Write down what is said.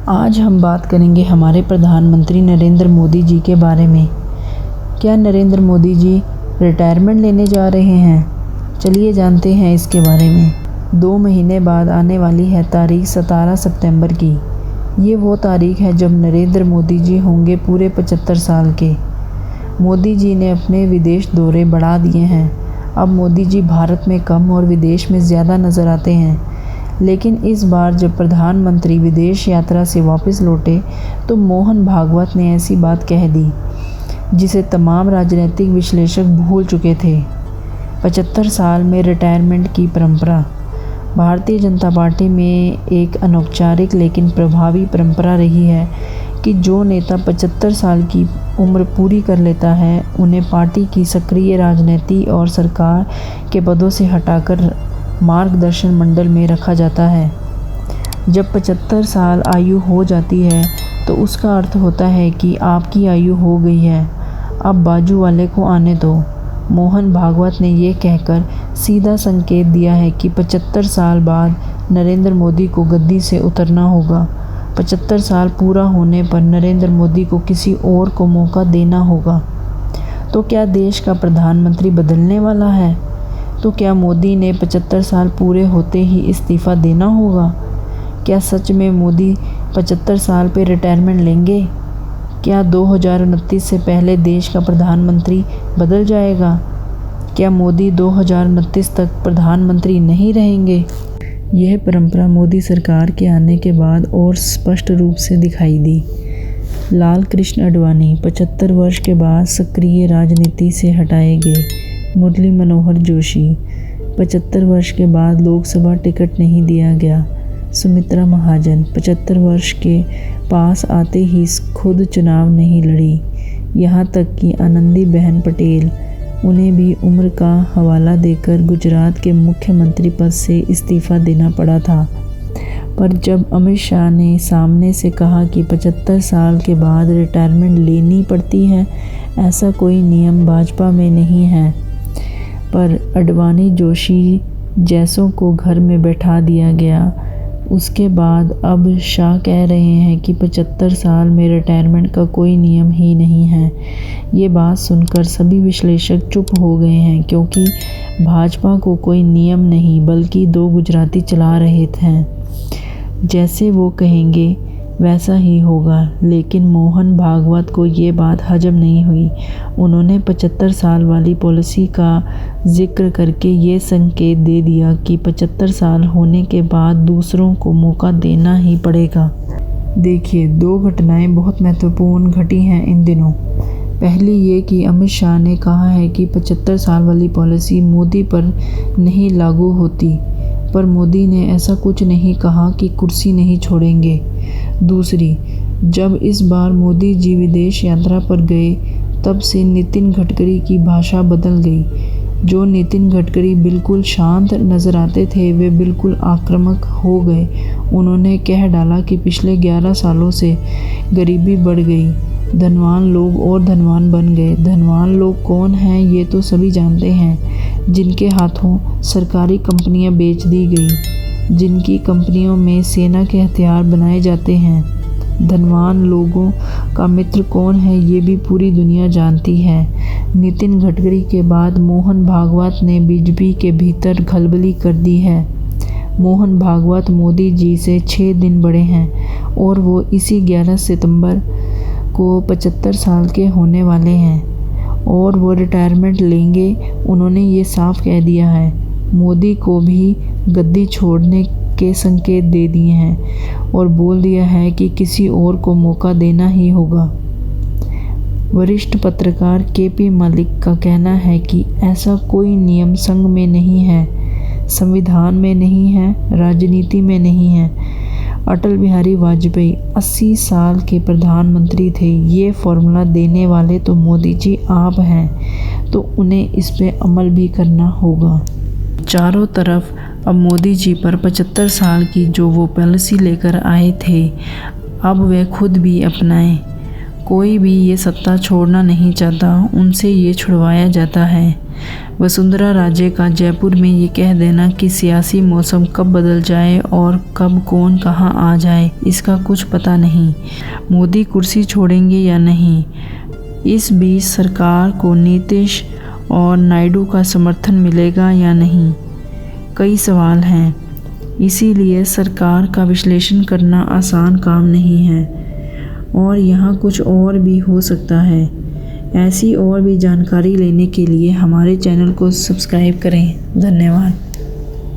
आज हम बात करेंगे हमारे प्रधानमंत्री नरेंद्र मोदी जी के बारे में। क्या नरेंद्र मोदी जी रिटायरमेंट लेने जा रहे हैं? चलिए जानते हैं इसके बारे में। 2 महीने बाद आने वाली है तारीख 17 सितंबर की। ये वो तारीख है जब नरेंद्र मोदी जी होंगे पूरे 75 साल के। मोदी जी ने अपने विदेश दौरे बढ़ा दिए हैं। अब मोदी जी भारत में कम और विदेश में ज़्यादा नज़र आते हैं। लेकिन इस बार जब प्रधानमंत्री विदेश यात्रा से वापस लौटे तो मोहन भागवत ने ऐसी बात कह दी जिसे तमाम राजनीतिक विश्लेषक भूल चुके थे। 75 साल में रिटायरमेंट की परंपरा भारतीय जनता पार्टी में एक अनौपचारिक लेकिन प्रभावी परंपरा रही है कि जो नेता 75 साल की उम्र पूरी कर लेता है उन्हें पार्टी की सक्रिय राजनीति और सरकार के पदों से हटाकर मार्गदर्शन मंडल में रखा जाता है। जब 75 साल आयु हो जाती है तो उसका अर्थ होता है कि आपकी आयु हो गई है, अब बाजू वाले को आने दो। मोहन भागवत ने ये कहकर सीधा संकेत दिया है कि 75 साल बाद नरेंद्र मोदी को गद्दी से उतरना होगा। 75 साल पूरा होने पर नरेंद्र मोदी को किसी और को मौका देना होगा। तो क्या देश का प्रधानमंत्री बदलने वाला है? तो क्या मोदी ने 75 साल पूरे होते ही इस्तीफ़ा देना होगा? क्या सच में मोदी 75 साल पे रिटायरमेंट लेंगे? क्या 2029 से पहले देश का प्रधानमंत्री बदल जाएगा? क्या मोदी 2029 तक प्रधानमंत्री नहीं रहेंगे? यह परंपरा मोदी सरकार के आने के बाद और स्पष्ट रूप से दिखाई दी। लाल कृष्ण आडवाणी 75 वर्ष के बाद सक्रिय राजनीति से हटाए गए। मुरली मनोहर जोशी 75 वर्ष के बाद लोकसभा टिकट नहीं दिया गया। सुमित्रा महाजन 75 वर्ष के पास आते ही खुद चुनाव नहीं लड़ी। यहाँ तक कि आनंदीबेन पटेल, उन्हें भी उम्र का हवाला देकर गुजरात के मुख्यमंत्री पद से इस्तीफ़ा देना पड़ा था। पर जब अमित शाह ने सामने से कहा कि 75 साल के बाद रिटायरमेंट लेनी पड़ती है, ऐसा कोई नियम भाजपा में नहीं है, पर आडवाणी जोशी जैसों को घर में बैठा दिया गया। उसके बाद अब शाह कह रहे हैं कि 75 साल में रिटायरमेंट का कोई नियम ही नहीं है। ये बात सुनकर सभी विश्लेषक चुप हो गए हैं, क्योंकि भाजपा को कोई नियम नहीं बल्कि 2 गुजराती चला रहे थे। जैसे वो कहेंगे वैसा ही होगा। लेकिन मोहन भागवत को ये बात हजम नहीं हुई। उन्होंने 75 साल वाली पॉलिसी का जिक्र करके ये संकेत दे दिया कि 75 साल होने के बाद दूसरों को मौका देना ही पड़ेगा। देखिए, 2 घटनाएं बहुत महत्वपूर्ण घटी हैं इन दिनों। पहली ये कि अमित शाह ने कहा है कि 75 साल वाली पॉलिसी मोदी पर नहीं लागू होती, पर मोदी ने ऐसा कुछ नहीं कहा कि कुर्सी नहीं छोड़ेंगे। दूसरी, जब इस बार मोदी जी विदेश यात्रा पर गए तब से नितिन गडकरी की भाषा बदल गई। जो नितिन गडकरी बिल्कुल शांत नज़र आते थे वे बिल्कुल आक्रामक हो गए। उन्होंने कह डाला कि पिछले 11 सालों से गरीबी बढ़ गई, धनवान लोग और धनवान बन गए। धनवान लोग कौन हैं ये तो सभी जानते हैं, जिनके हाथों सरकारी कंपनियां बेच दी गई, जिनकी कंपनियों में सेना के हथियार बनाए जाते हैं। धनवान लोगों का मित्र कौन है ये भी पूरी दुनिया जानती है। नितिन गडकरी के बाद मोहन भागवत ने बीजेपी के भीतर खलबली कर दी है। मोहन भागवत मोदी जी से 6 दिन बड़े हैं और वो इसी 11 सितंबर को 75 साल के होने वाले हैं और वो रिटायरमेंट लेंगे। उन्होंने ये साफ कह दिया है। मोदी को भी गद्दी छोड़ने के संकेत दे दिए हैं और बोल दिया है कि किसी और को मौका देना ही होगा। वरिष्ठ पत्रकार केपी मलिक का कहना है कि ऐसा कोई नियम संघ में नहीं है, संविधान में नहीं है, राजनीति में नहीं है। अटल बिहारी वाजपेयी 80 साल के प्रधानमंत्री थे। ये फॉर्मूला देने वाले तो मोदी जी आप हैं, तो उन्हें इस पे अमल भी करना होगा। चारों तरफ अब मोदी जी पर 75 साल की जो वो पॉलिसी लेकर आए थे अब वे खुद भी अपनाएं। कोई भी ये सत्ता छोड़ना नहीं चाहता, उनसे ये छुड़वाया जाता है। वसुंधरा राजे का जयपुर में ये कह देना कि सियासी मौसम कब बदल जाए और कब कौन कहां आ जाए इसका कुछ पता नहीं। मोदी कुर्सी छोड़ेंगे या नहीं, इस बीच सरकार को नीतीश और नायडू का समर्थन मिलेगा या नहीं, कई सवाल हैं। इसीलिए सरकार का विश्लेषण करना आसान काम नहीं है और यहाँ कुछ और भी हो सकता है। ऐसी और भी जानकारी लेने के लिए हमारे चैनल को सब्सक्राइब करें। धन्यवाद।